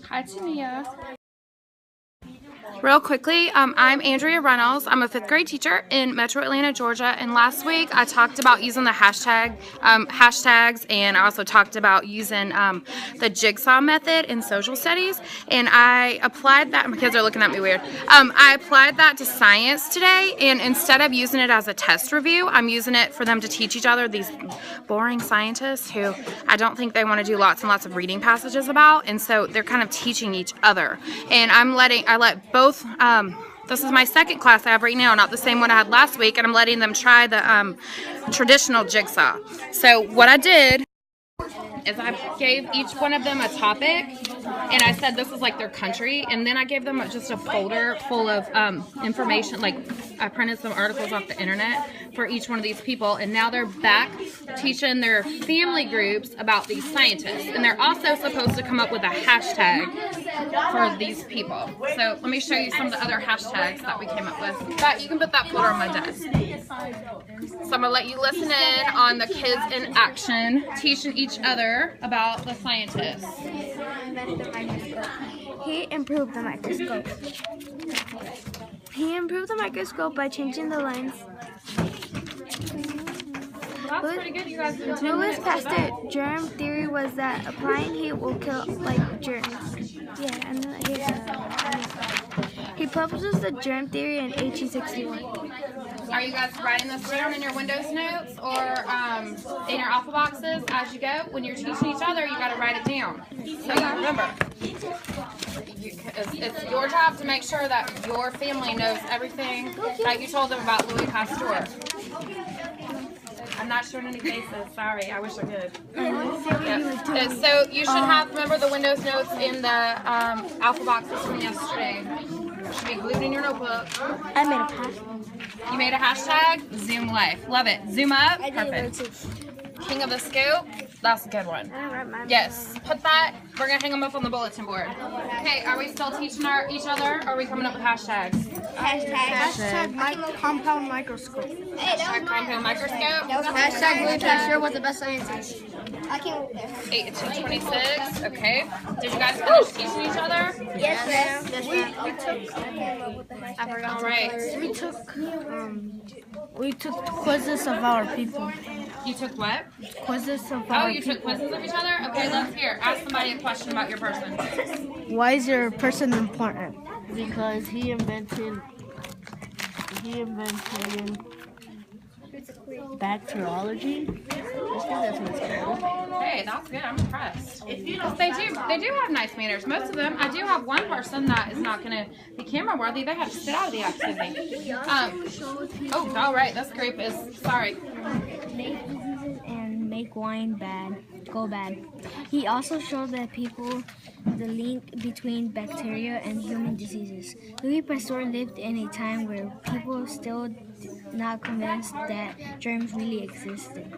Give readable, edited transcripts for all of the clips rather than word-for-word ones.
Hi, Tania. Real quickly, I'm Andrea Runnels. I'm a 5th grade teacher in Metro Atlanta, Georgia. And last week I talked about using the hashtags, and I also talked about using the JIGSAW method in social studies. And I applied that. My kids are looking at me weird. I applied that to science today, and instead of using it as a test review, I'm using it for them to teach each other, these boring scientists who I don't think they want to do lots and lots of reading passages about. And so they're kind of teaching each other. And I let both. This is my second class I have right now, not the same one I had last week, and I'm letting them try the traditional jigsaw. So what I did is I gave each one of them a topic, and I said this is like their country, and then I gave them just a folder full of information. Like I printed some articles off the internet for each one of these people, and now they're back teaching their family groups about these scientists, and they're also supposed to come up with a hashtag for these people. So let me show you some of the other hashtags that we came up with. But you can put that folder on my desk. So I'm gonna let you listen in on the kids in action, teaching each other about the scientists. He improved the microscope. He improved the microscope by changing the lens. Well, that's pretty good. You guys did 10 Louis minutes. Pasteur germ theory was that applying heat will kill like germs. Yeah, and he publishes the germ theory in 1861. Are you guys writing this down in your Windows notes or in your alpha boxes as you go? When you're teaching each other, you got to write it down. So you remember. It's your job to make sure that your family knows everything that you told them about Louis Pasteur. I'm not showing any faces. Sorry, I wish I could. Yep. So you should have, remember the Windows notes in the alpha boxes from yesterday. It should be glued in your notebook. I made a hashtag. You made a hashtag? Zoom life. Love it. Zoom up. Perfect. King of the Scoop. That's a good one. Yes. Put that. We're going to hang them up on the bulletin board. Okay, are we still teaching each other, or are we coming up with hashtags? Hashtag compound microscope. Hashtag compound microscope. Hashtag Louis Pasteur was the best scientist. 8 to 26. Okay. Did you guys finish teaching each other? Yes, All right. We took quizzes of our people. You took what? Quizzes of Oh, our you took quizzes of each other? Okay, let's hear. Ask somebody a question about your person. Why is your person important? Because he invented bacteriology. I think that's what it's called. Hey, that's good. I'm impressed. They do have nice manners. Most of them. I do have one person that is not going to be camera worthy. They have to sit out of the activity. Oh, all right. This group is sorry. And make wine go bad. He also showed that people the link between bacteria and human diseases. Louis Pasteur lived in a time where people still not convinced that germs really existed.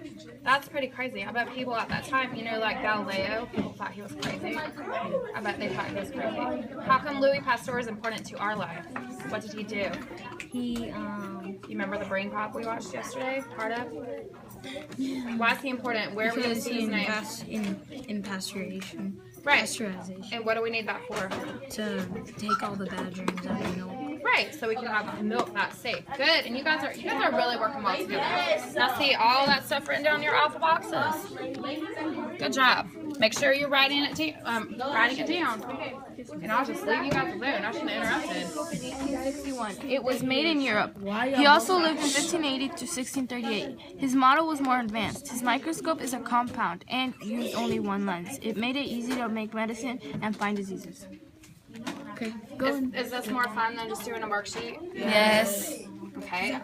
That's pretty crazy. I bet people at that time, like Galileo, people thought he was crazy. I bet they thought he was crazy. How come Louis Pasteur is important to our life? What did he do? You remember the brain pop we watched yesterday? Part of? Why is he important? Where we see his name? In pasteurization. Right. Pasteurization. And what do we need that for? To take all the bad germs out of milk. Right, so we can have milk that's safe. Good, and you guys are really working well together. Now see all that stuff written down in your alpha boxes. Good job. Make sure you're writing it down. And I'll just leave you guys alone. I shouldn't have interrupted. 1861. It was made in Europe. He also lived in 1580 to 1638. His model was more advanced. His microscope is a compound and used only one lens. It made it easy to make medicine and find diseases. Okay. Is this more fun than just doing a worksheet? Yes. Okay.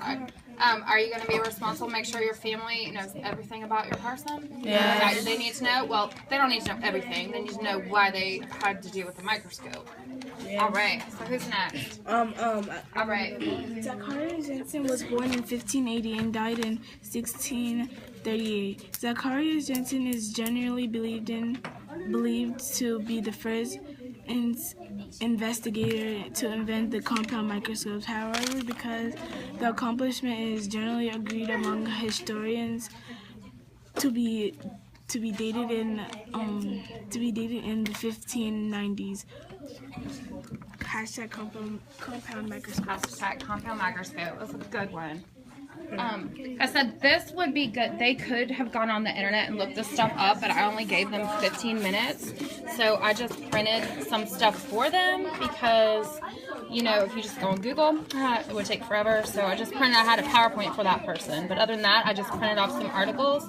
Are you going to be responsible? Make sure your family knows everything about your person? Yeah. That they need to know? Well, they don't need to know everything. They need to know why they had to deal with the microscope. All right. So who's next? All right. Zacharias Jansen was born in 1580 and died in 1638. Zacharias Jansen is generally believed to be the first investigator to invent the compound microscopes. However, because the accomplishment is generally agreed among historians to be dated in the 1590s. Hashtag compound microscope. Hashtag compound microscope. That's a good one. I said this would be good. They could have gone on the internet and looked this stuff up, but I only gave them 15 minutes. So I just printed some stuff for them because, you know, if you just go on Google, it would take forever. So I just printed, I had a PowerPoint for that person. But other than that, I just printed off some articles.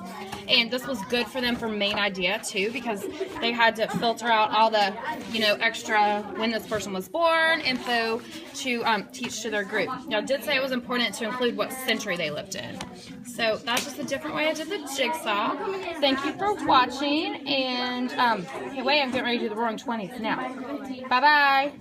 And this was good for them for main idea too, because they had to filter out all the, you know, extra when this person was born info to teach to their group. Now, I did say it was important to include what century they lived in. So that's just a different way I did the jigsaw. Thank you for watching. And hey, wait, I'm getting ready to do the Roaring 20s now. Bye-bye.